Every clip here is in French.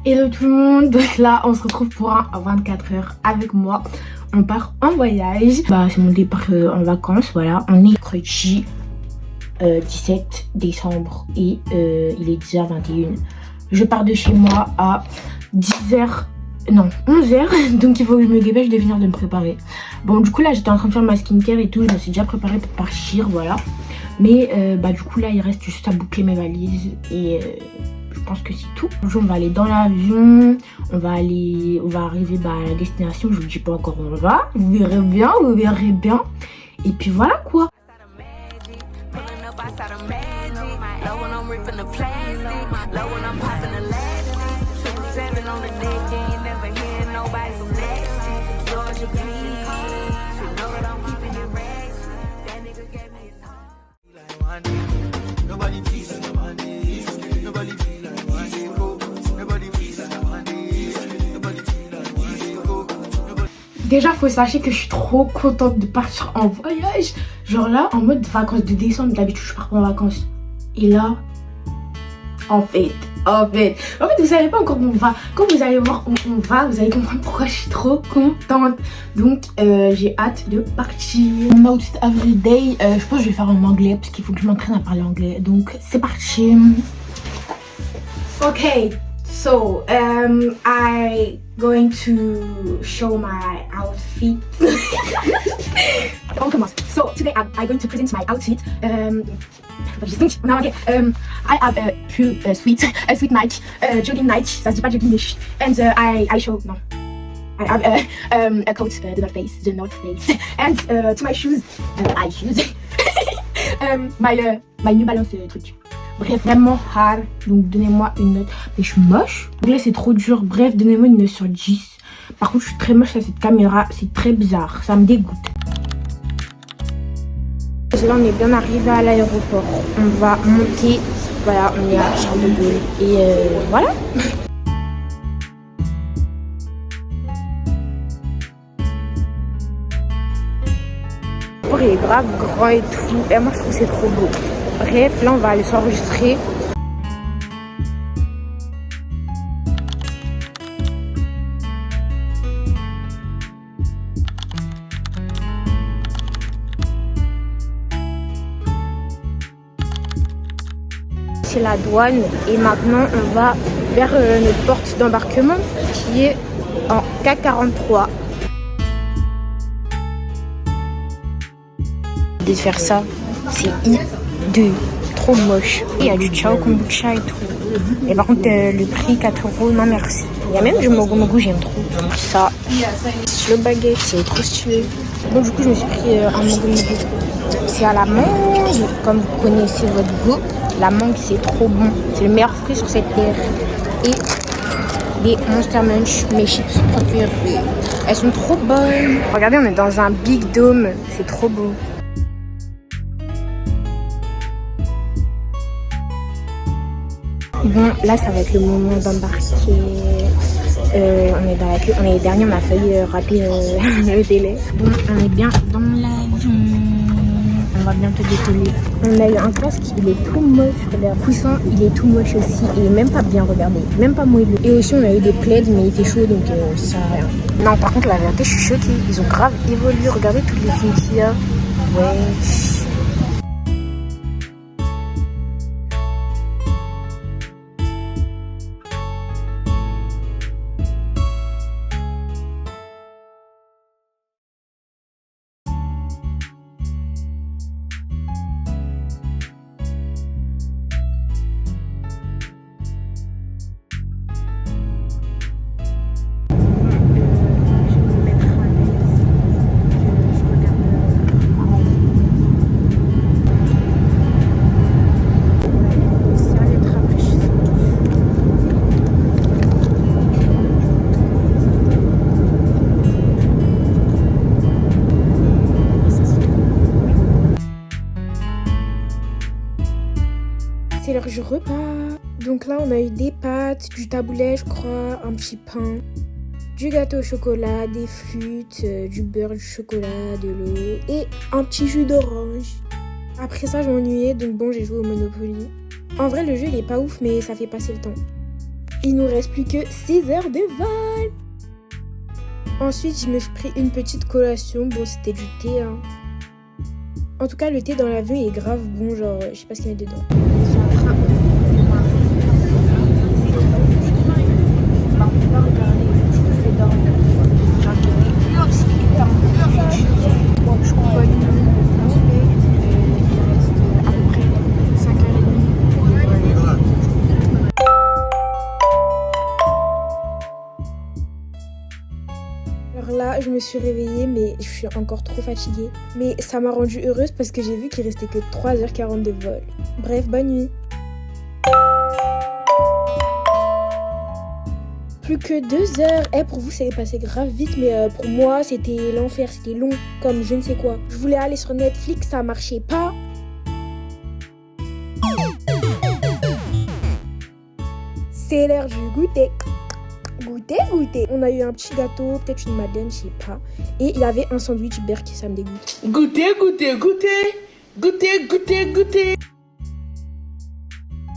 Hello tout le monde, donc là on se retrouve pour un 24 heures avec moi. On part en voyage. C'est mon départ en vacances, voilà. On est mercredi 17 décembre et il est 10h21. Je pars de chez moi à 10h, non 11h, donc il faut que je me dépêche de venir de me préparer. Bon du coup là j'étais en train de faire ma skincare et tout, je me suis déjà préparée pour partir, voilà. Mais du coup là il reste juste à boucler mes valises et je pense que c'est tout. Aujourd'hui on va aller dans l'avion, on va arriver à la destination, je vous dis pas encore où on va, vous verrez bien, et puis voilà quoi. Déjà faut sachez que je suis trop contente de partir en voyage. Genre là en mode vacances de décembre, d'habitude je pars pas en vacances. Et là, en fait, vous savez pas encore où on va. Quand vous allez voir où on va, vous allez comprendre pourquoi je suis trop contente. Donc j'ai hâte de partir. Mon outfit everyday, je pense que je vais faire en anglais parce qu'il faut que je m'entraîne à parler anglais. Donc c'est parti. Ok, so I going to show my outfit. On commence. So today I'm going to present my outfit. I have a sweet Nike, jogging Nike, ça se dit pas jogging mais and I show, no. I have a coat, the North Face, and to my shoes, I use my New Balance truc. Bref, vraiment hard, donc donnez-moi une note. Mais je suis moche, là c'est trop dur, bref, donnez-moi une note sur 10. Par contre je suis très moche à cette caméra, c'est très bizarre, ça me dégoûte. Là on est bien arrivé à l'aéroport, on va monter, voilà, on est à Charles de Gaulle et voilà. Le il est grave grand et tout, et moi je trouve que c'est trop beau. Bref, là on va aller s'enregistrer. C'est la douane et maintenant on va vers notre porte d'embarquement qui est en K43. De faire ça, c'est hideux, trop moche. Il y a du Ciao Kombucha et tout. Et par contre le prix 4 €, non merci. Il y a même du Mogu Mogu, j'aime trop. Ça, le baguette, c'est trop stylé. Donc du coup je me suis pris un Mogu Mogu. C'est à la mangue, comme vous connaissez votre goût. La mangue c'est trop bon, c'est le meilleur fruit sur cette terre. Et les Monster Munch, mes chips préférées. Elles sont trop bonnes. Regardez, on est dans un Big Dome, c'est trop beau. Bon, là ça va être le moment d'embarquer. On est dans la queue, on est les derniers, on a failli rater le délai. Bon, on est bien dans l'avion. On va bientôt décoller. On a eu un casque, il est tout moche. Le coussin, il est tout moche aussi. Il est même pas bien regardé, même pas moelleux. Et aussi, on a eu des plaids, mais il fait chaud donc ça sert à rien. Non, par contre, la vérité, je suis choquée. Ils ont grave évolué. Regardez toutes les filles qu'il y a. Ouais. C'est l'heure du repas. Donc là, on a eu des pâtes, du taboulet, je crois, un petit pain, du gâteau au chocolat, des flûtes, du beurre, du chocolat, de l'eau et un petit jus d'orange. Après ça, je m'ennuyais, donc bon, j'ai joué au Monopoly. En vrai, le jeu, il est pas ouf, mais ça fait passer le temps. Il nous reste plus que 6 heures de vol. Ensuite, je me suis pris une petite collation. Bon, c'était du thé, hein. En tout cas, le thé dans l'avion est grave bon. Genre, je sais pas ce qu'il y a dedans. Ils sont en train de... Je crois pas du tout. On se paye. Il reste à peu près 5h30. Alors là, je me suis réveillée, mais je suis encore trop fatiguée. Mais ça m'a rendue heureuse parce que j'ai vu qu'il restait que 3h40 de vol. Bref, bonne nuit. Plus que 2 heures. Pour vous, ça est passé grave vite, mais pour moi, c'était l'enfer, c'était long, comme je ne sais quoi. Je voulais aller sur Netflix, ça marchait pas. C'est l'heure du goûter. Goûter. On a eu un petit gâteau, peut-être une madeleine, je sais pas. Et il y avait un sandwich berk, ça me dégoûte. Goûter.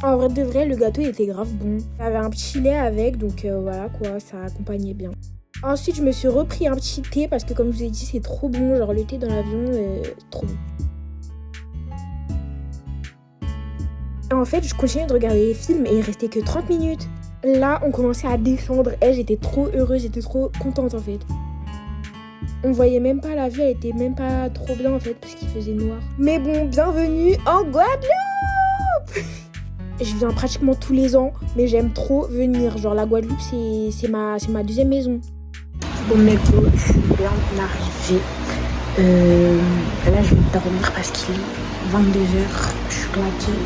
En vrai de vrai, le gâteau il était grave bon. Il y avait un petit lait avec, donc voilà quoi, ça accompagnait bien. Ensuite, je me suis repris un petit thé parce que comme je vous ai dit, c'est trop bon. Genre le thé dans l'avion, trop bon. En fait, je continuais de regarder les films et il restait que 30 minutes. Là, on commençait à descendre et j'étais trop heureuse, j'étais trop contente en fait. On voyait même pas la vue, elle était même pas trop bien en fait parce qu'il faisait noir. Mais bon, bienvenue en Guadeloupe. Je viens pratiquement tous les ans, mais j'aime trop venir. Genre la Guadeloupe, c'est ma deuxième maison. Bon mec, je suis bien arrivée. Là, je vais dormir parce qu'il est 22h. Je suis claquée.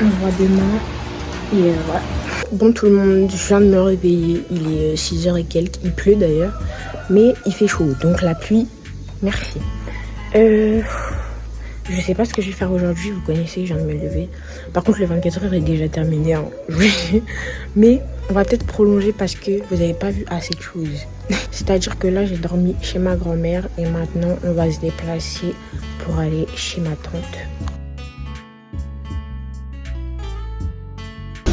On se voit demain. Et voilà. Bon tout le monde, je viens de me réveiller. Il est 6h et quelques. Il pleut d'ailleurs. Mais il fait chaud. Donc la pluie, merci. Je sais pas ce que je vais faire aujourd'hui, vous connaissez, je viens de me lever. Par contre, le 24 heures est déjà terminé, hein. Mais on va peut-être prolonger parce que vous n'avez pas vu assez de choses. C'est-à-dire que là, j'ai dormi chez ma grand-mère et maintenant, on va se déplacer pour aller chez ma tante.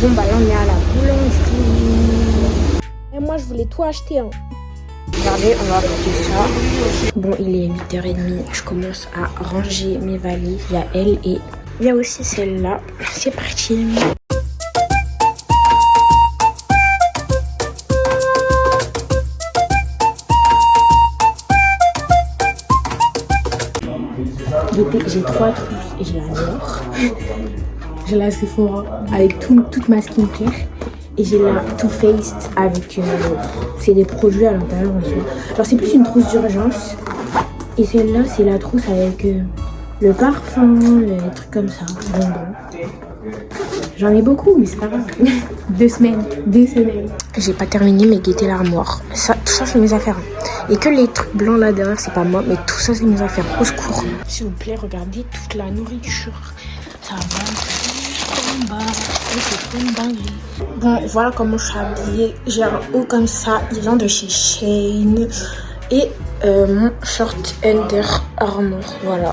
Bon, bah là, on est à la boulangerie. Et moi, je voulais tout acheter, hein. Regardez, on va goûter ça. Bon, il est 8h30. Je commence à ranger mes valises. Il y a elle et il y a aussi celle-là. C'est parti. J'ai 3 trousses et j'ai la noire. J'ai la Sephora avec toute ma skincare. Et j'ai la Too Faced avec... c'est des produits à l'intérieur en soi. Genre c'est plus une trousse d'urgence. Et celle-là c'est la trousse avec le parfum, les trucs comme ça. Bon. J'en ai beaucoup mais c'est pas grave. 2 semaines. J'ai pas terminé mais guettez l'armoire. Ça, tout ça c'est mes affaires. Et que les trucs blancs là derrière c'est pas moi. Mais tout ça c'est mes affaires. Au secours. S'il vous plaît regardez toute la nourriture. Ça va. C'est trop une dinguerie. Bon, voilà comment je suis habillée. J'ai un haut comme ça. Il vient de chez Shein. Et mon short Under Armour. Voilà.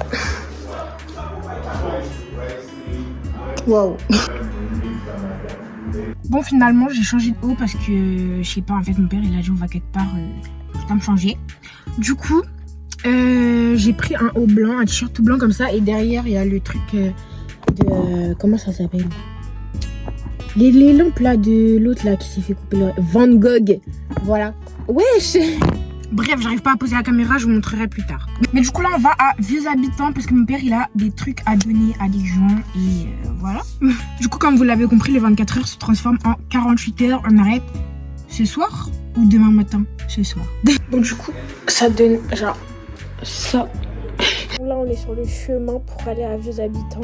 Waouh. Bon, finalement, j'ai changé de haut parce que, je sais pas, en fait, mon père, il a dit on va quelque part. Je dois me changer. Du coup, j'ai pris un haut blanc, un t-shirt tout blanc comme ça. Et derrière, il y a le truc de... comment ça s'appelle? Les lampes là de l'autre là qui s'est fait couper le... Van Gogh. Voilà. Wesh. Bref, j'arrive pas à poser la caméra, je vous montrerai plus tard. Mais du coup là on va à Vieux Habitants parce que mon père il a des trucs à donner à des gens et voilà. Du coup comme vous l'avez compris, les 24 heures se transforment en 48 heures. On arrête ce soir ou demain matin? Ce soir. Donc du coup ça donne genre ça. Là on est sur le chemin pour aller à Vieux Habitants.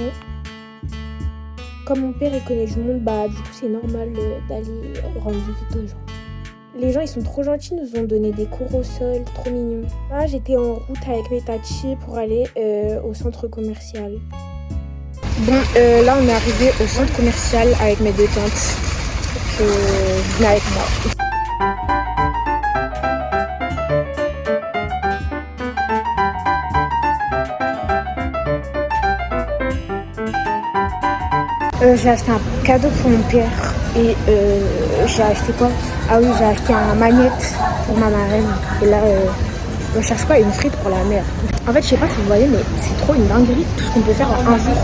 Comme mon père il connaît du monde, bah du coup c'est normal d'aller rendre visite aux gens. Les gens ils sont trop gentils, nous ont donné des cours au sol, trop mignons. Là j'étais en route avec mes tatis pour aller au centre commercial. Bon là on est arrivé au centre commercial avec mes 2 tantes. Venez avec moi. J'ai acheté un cadeau pour mon père et j'ai acheté quoi? Ah oui, j'ai acheté un magnète pour ma marraine. Et là, on cherche quoi? Une frite pour la mer. En fait, je sais pas si vous voyez, mais c'est trop une dinguerie tout ce qu'on peut faire en un jour.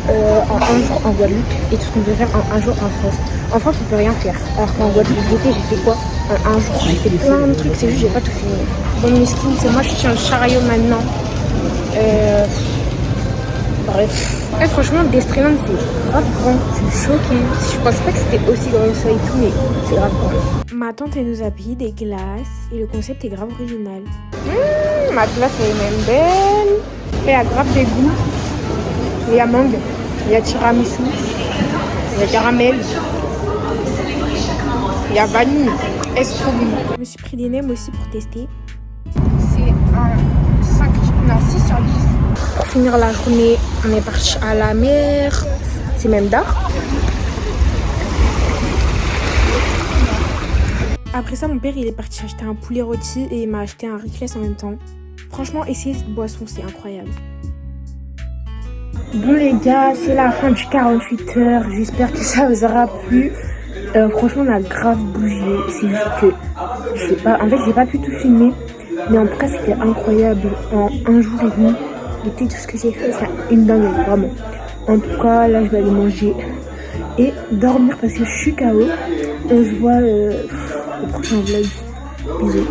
En un jour en Guadeloupe et tout ce qu'on peut faire en un jour en France. En France, on peut rien faire. Alors qu'en Guadeloupe, l'été, j'ai fait quoi? En un jour, j'ai fait plein de trucs. C'est juste, j'ai pas tout fini. Bon, mes skins, c'est moi, je tiens le chariot maintenant. Bref. Et franchement, Destreland, c'est grave grand. Je suis choquée. Je pensais pas que c'était aussi grand que ça et tout, mais c'est grave grand. Ma tante, elle nous a payé des glaces et le concept est grave original. Ma glace, elle est même belle. Elle a grave des goûts. Il y a mangue, il y a tiramisu, il y a caramel, il y a vanille. Est-ce trop bon? Je me suis pris des nems aussi pour tester. C'est un 5, non 6 sur 10. Pour finir la journée, on est parti à la mer. C'est même d'art. Après ça, mon père il est parti acheter un poulet rôti et il m'a acheté un ricless en même temps. Franchement, essayez cette boisson, c'est incroyable. Bon les gars, c'est la fin du 48 heures. J'espère que ça vous aura plu. Franchement, on a grave bougé. C'est juste que, je sais pas, en fait, j'ai pas pu tout filmer. Mais en tout cas, c'était incroyable. En un jour et demi, tout ce que j'ai fait, c'est une dinguerie, vraiment. En tout cas, là, je vais aller manger et dormir parce que je suis KO. On se voit au prochain vlog. Bisous.